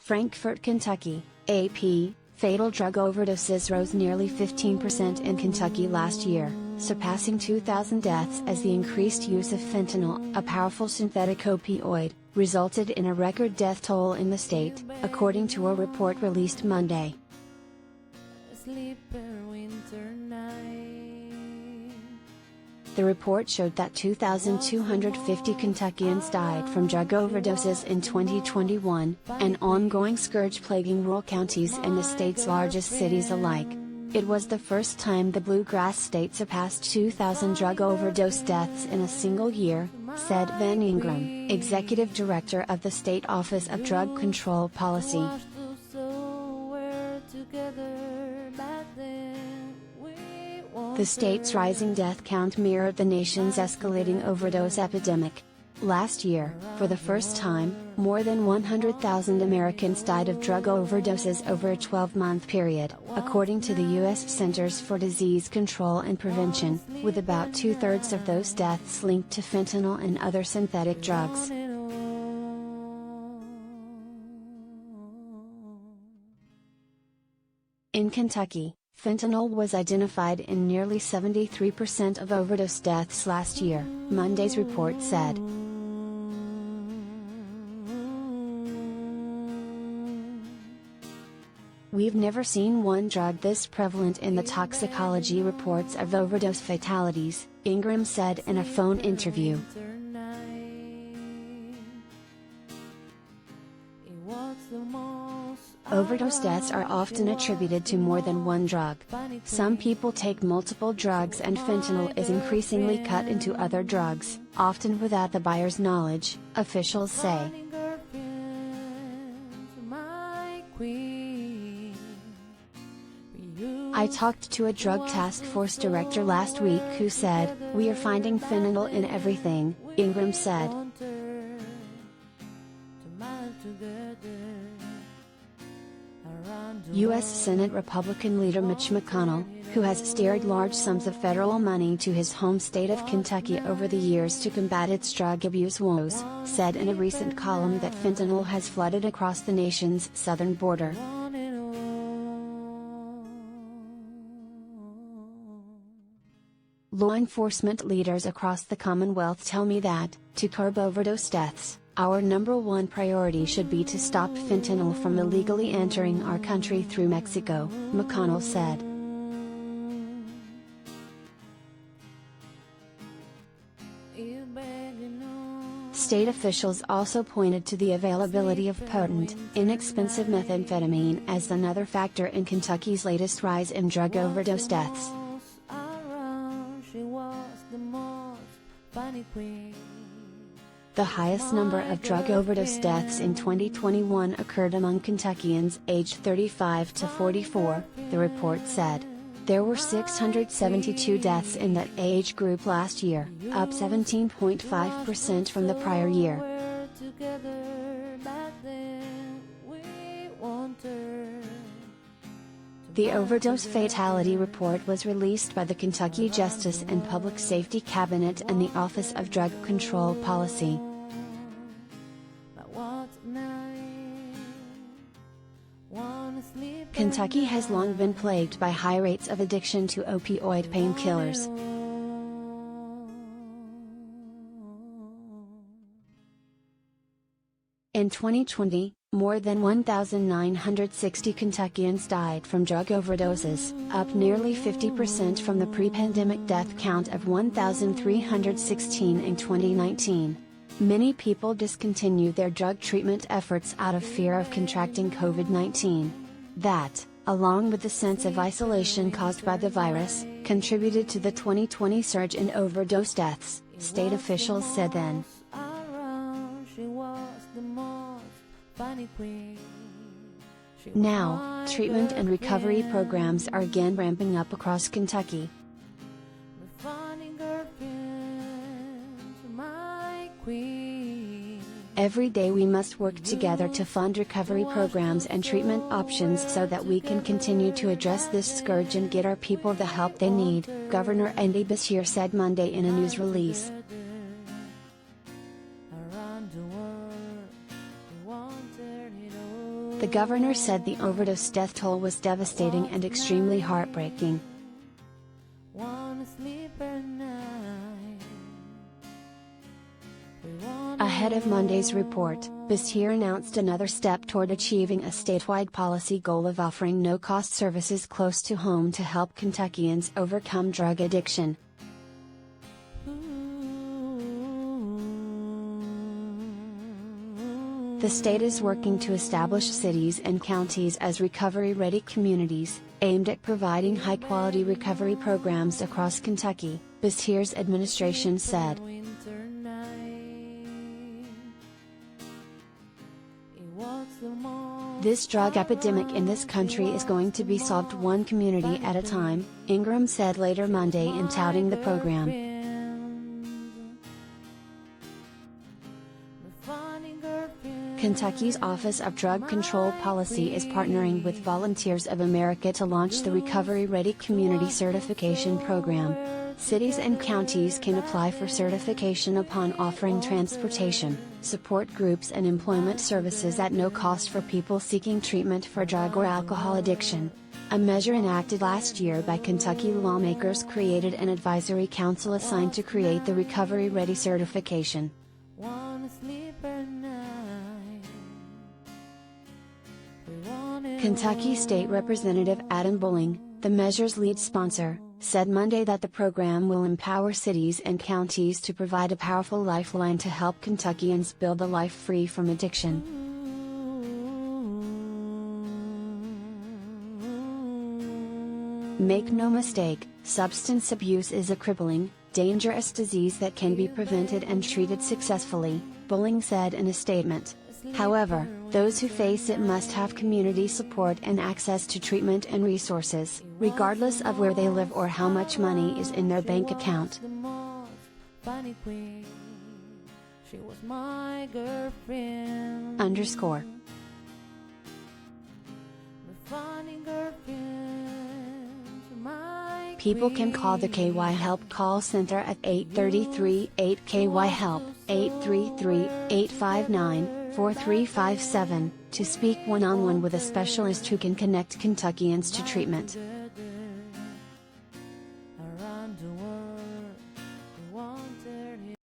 Frankfort, Kentucky, AP, fatal drug overdoses rose nearly 15% in Kentucky last year, surpassing 2,000 deaths as the increased use of fentanyl, a powerful synthetic opioid, resulted in a record death toll in the state, according to a report released Monday. The report showed that 2,250 Kentuckians died from drug overdoses in 2021, an ongoing scourge plaguing rural counties and the state's largest cities alike. It was the first time the Bluegrass State surpassed 2,000 drug overdose deaths in a single year, said Van Ingram, executive director of the State Office of Drug Control Policy. The state's rising death count mirrored the nation's escalating overdose epidemic. Last year, for the first time, more than 100,000 Americans died of drug overdoses over a 12-month period, according to the U.S. Centers for Disease Control and Prevention, with about two-thirds of those deaths linked to fentanyl and other synthetic drugs. In Kentucky, fentanyl was identified in nearly 73% of overdose deaths last year, Monday's report said. We've never seen one drug this prevalent in the toxicology reports of overdose fatalities, Ingram said in a phone interview. Overdose deaths are often attributed to more than one drug. Some people take multiple drugs and fentanyl is increasingly cut into other drugs, often without the buyer's knowledge, officials say. I talked to a drug task force director last week who said, "We are finding fentanyl in everything," Ingram said. U.S. Senate Republican leader Mitch McConnell, who has steered large sums of federal money to his home state of Kentucky over the years to combat its drug abuse woes, said in a recent column that fentanyl has flooded across the nation's southern border. Law enforcement leaders across the Commonwealth tell me that, to curb overdose deaths, our number one priority should be to stop fentanyl from illegally entering our country through Mexico, McConnell said. State officials also pointed to the availability of potent, inexpensive methamphetamine as another factor in Kentucky's latest rise in drug overdose deaths. The highest number of drug overdose deaths in 2021 occurred among Kentuckians aged 35 to 44, the report said. There were 672 deaths in that age group last year, up 17.5% from the prior year. The overdose fatality report was released by the Kentucky Justice and Public Safety Cabinet and the Office of Drug Control Policy. Kentucky has long been plagued by high rates of addiction to opioid painkillers. In 2020, more than 1,960 Kentuckians died from drug overdoses, up nearly 50% from the pre-pandemic death count of 1,316 in 2019. Many people discontinue their drug treatment efforts out of fear of contracting COVID-19. That, along with the sense of isolation caused by the virus, contributed to the 2020 surge in overdose deaths, state officials said then. Now, treatment and recovery programs are again ramping up across Kentucky. Every day we must work together to fund recovery programs and treatment options so that we can continue to address this scourge and get our people the help they need, Governor Andy Beshear said Monday in a news release. The governor said the overdose death toll was devastating and extremely heartbreaking. Ahead of Monday's report, Beshear announced another step toward achieving a statewide policy goal of offering no-cost services close to home to help Kentuckians overcome drug addiction. The state is working to establish cities and counties as recovery-ready communities, aimed at providing high-quality recovery programs across Kentucky, Beshear's administration said. This drug epidemic in this country is going to be solved one community at a time, Ingram said later Monday in touting the program. Kentucky's Office of Drug Control Policy is partnering with Volunteers of America to launch the Recovery Ready Community Certification Program. Cities and counties can apply for certification upon offering transportation, support groups and employment services at no cost for people seeking treatment for drug or alcohol addiction. A measure enacted last year by Kentucky lawmakers created an advisory council assigned to create the Recovery Ready certification. Kentucky State Representative Adam Bowling, the measure's lead sponsor, said Monday that the program will empower cities and counties to provide a powerful lifeline to help Kentuckians build a life free from addiction. Make no mistake, substance abuse is a crippling, dangerous disease that can be prevented and treated successfully, Bowling said in a statement. However, those who face it must have community support and access to treatment and resources, regardless of where they live or how much money is in their bank account. _ People can call the KY Help call center at 833-8KY-HELP, 833-859-4357, to speak one-on-one with a specialist who can connect Kentuckians to treatment.